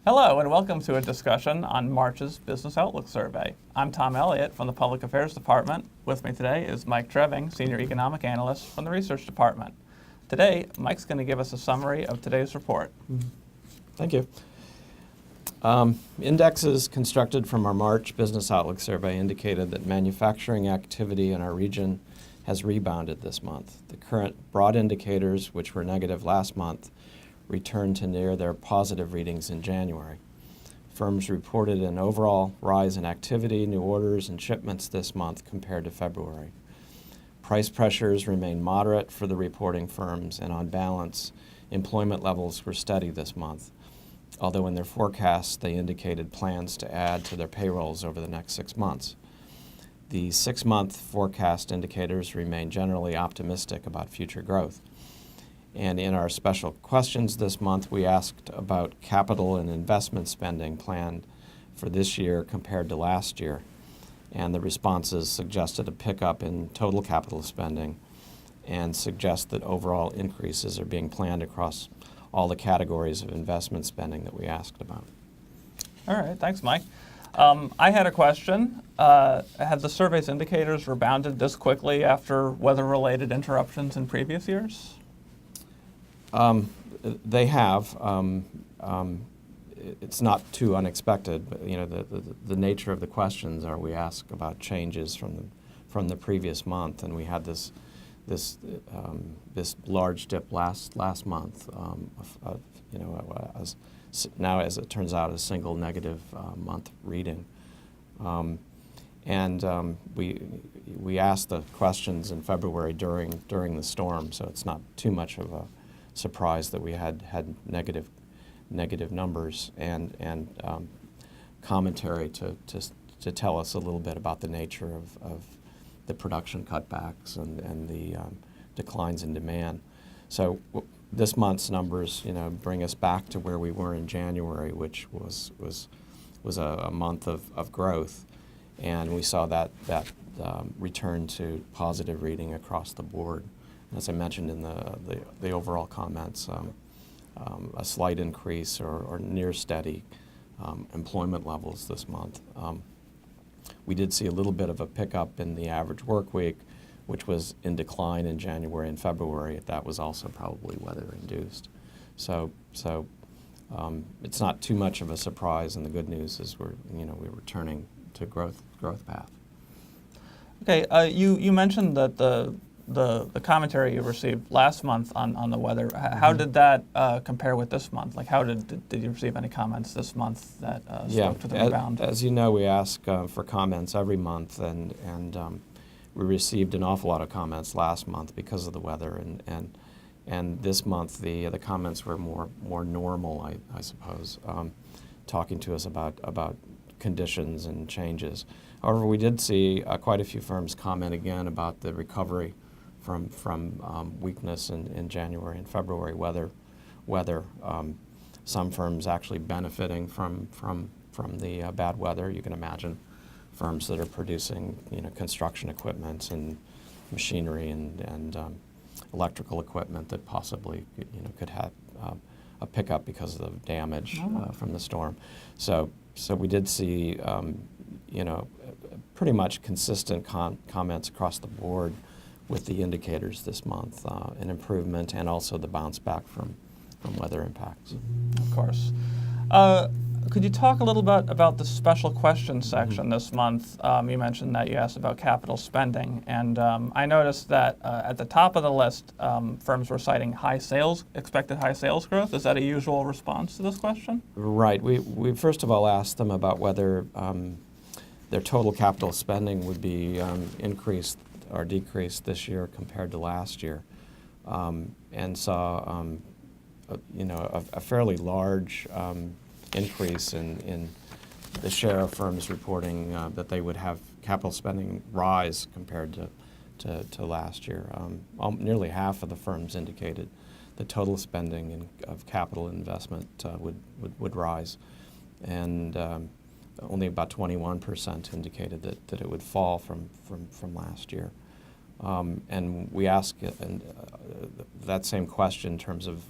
Hello and welcome to a discussion on March's Business Outlook Survey. I'm Tom Elliott from the Public Affairs Department. With me today is Mike Treving, Senior Economic Analyst from the Research Department. Today, Mike's going to give us a summary of today's report. Thank you. Indexes constructed from our March Business Outlook Survey indicated that manufacturing activity in our region has rebounded this month. The current broad indicators, which were negative last month, returned to near their positive readings in January. Firms reported an overall rise in activity, new orders, and shipments this month compared to February. Price pressures remain moderate for the reporting firms, and on balance, employment levels were steady this month, although in their forecasts they indicated plans to add to their payrolls over the next 6 months. The 6-month forecast indicators remain generally optimistic about future growth. And in our special questions this month, we asked about capital and investment spending planned for this year compared to last year. And the responses suggested a pickup in total capital spending and suggest that overall increases are being planned across all the categories of investment spending that we asked about. All right, thanks, Mike. I had a question. Have the survey's indicators rebounded this quickly after weather-related interruptions in previous years? They have. It's not too unexpected, but the nature of the questions are we ask about changes from the previous month, and we had this large dip last month. Now as it turns out, a single negative month reading, we asked the questions in February during the storm, so it's not too much of a surprised that we had negative numbers and commentary to tell us a little bit about the nature of the production cutbacks and the declines in demand. So this month's numbers, bring us back to where we were in January, which was a month of growth, and we saw that return to positive reading across the board. As I mentioned in the overall comments, a slight increase or near steady employment levels this month. We did see a little bit of a pickup in the average work week, which was in decline in January and February. That was also probably weather-induced. So it's not too much of a surprise, and the good news is we're returning to growth path. Okay, you mentioned that the commentary you received last month on the weather, how did that compare with this month? Like, how did you receive any comments this month that spoke to the rebound? As you know, we ask for comments every month, and we received an awful lot of comments last month because of the weather, and this month the comments were more normal, I suppose, talking to us about conditions and changes. However, we did see quite a few firms comment again about the recovery from weakness in January and February weather. Some firms actually benefiting from the bad weather. You can imagine firms that are producing construction equipment and machinery and electrical equipment that possibly could have a pickup because of the damage from the storm. So we did see pretty much consistent comments across the board with the indicators this month, an improvement, and also the bounce back from weather impacts. Of course. Could you talk a little bit about the special questions section this month? You mentioned that you asked about capital spending, and I noticed that at the top of the list, firms were citing expected high sales growth. Is that a usual response to this question? Right. We first of all asked them about whether their total capital spending would be increased or decreased this year compared to last year, and saw a fairly large increase in the share of firms reporting that they would have capital spending rise compared to last year. Nearly half of the firms indicated the total spending of capital investment would rise, and only about 21% indicated that it would fall from last year. And we ask that same question in terms of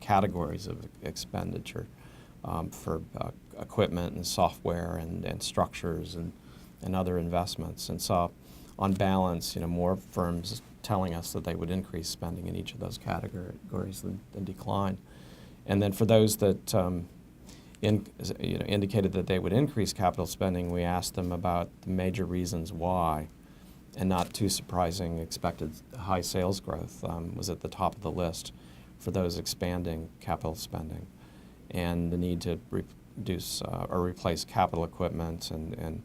categories of expenditure. for equipment and software and structures and other investments, and saw, on balance, more firms telling us that they would increase spending in each of those categories than decline. And then for those that indicated that they would increase capital spending, we asked them about the major reasons why, and not too surprising, expected high sales growth was at the top of the list for those expanding capital spending, and the need to reduce or replace capital equipment and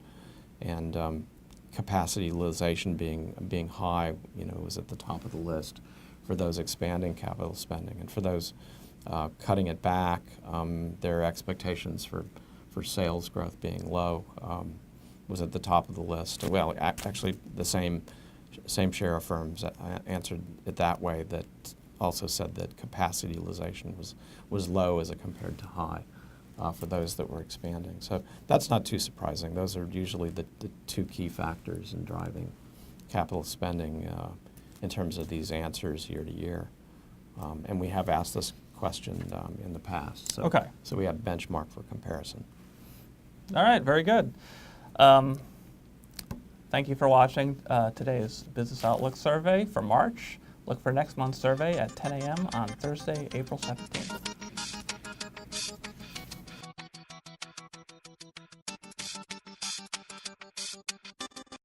capacity utilization being high, was at the top of the list for those expanding capital spending. And for those cutting it back, their expectations for sales growth being low was at the top of the list. Well, actually, the same share of firms answered it that way, that also said that capacity utilization was low as compared to high for those that were expanding. So that's not too surprising. Those are usually the two key factors in driving capital spending in terms of these answers year to year. And we have asked this question in the past. So, Okay. So we have a benchmark for comparison. All right, very good. Thank you for watching today's Business Outlook survey for March. Look for next month's survey at 10 a.m. on Thursday, April 17th.